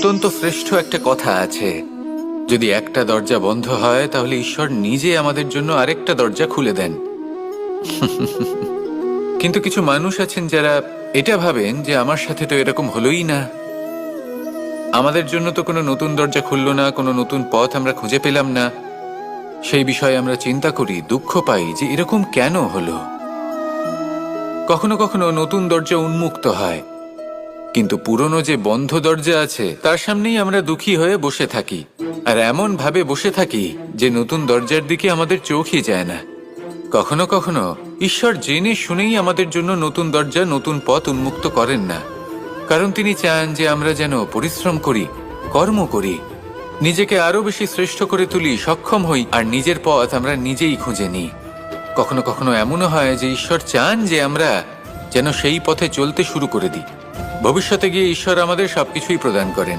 অত্যন্ত শ্রেষ্ঠ একটা কথা আছে, যদি একটা দরজা বন্ধ হয় তাহলে ঈশ্বর নিজে আমাদের জন্য আরেকটা দরজা খুলে দেন। কিন্তু কিছু মানুষ আছেন যারা এটা ভাবেন যে আমার সাথে তো এরকম হলোই না, আমাদের জন্য তো কোনো নতুন দরজা খুললো না, কোনো নতুন পথ আমরা খুঁজে পেলাম না। সেই বিষয়ে আমরা চিন্তা করি, দুঃখ পাই যে এরকম কেন হলো। কখনো কখনো নতুন দরজা উন্মুক্ত হয়, কিন্তু পুরনো যে বন্ধ দরজা আছে তার সামনেই আমরা দুঃখী হয়ে বসে থাকি, আর এমন ভাবে বসে থাকি যে নতুন দরজার দিকে আমাদের চোখই যায় না। কখনো কখনো ঈশ্বর জেনে শুনেই আমাদের জন্য নতুন দরজা, নতুন পথ উন্মুক্ত করেন না, কারণ তিনি চান যে আমরা যেন পরিশ্রম করি, কর্ম করি, নিজেকে আরো বেশি শ্রেষ্ঠ করে তুলি, সক্ষম হই, আর নিজের পথ আমরা নিজেই খুঁজে নিই। কখনো কখনো এমনও হয় যে ঈশ্বর চান যে আমরা যেন সেই পথে চলতে শুরু করে দিই। ভবিষ্যতে গিয়ে ঈশ্বর আমাদের সবকিছুই প্রদান করেন।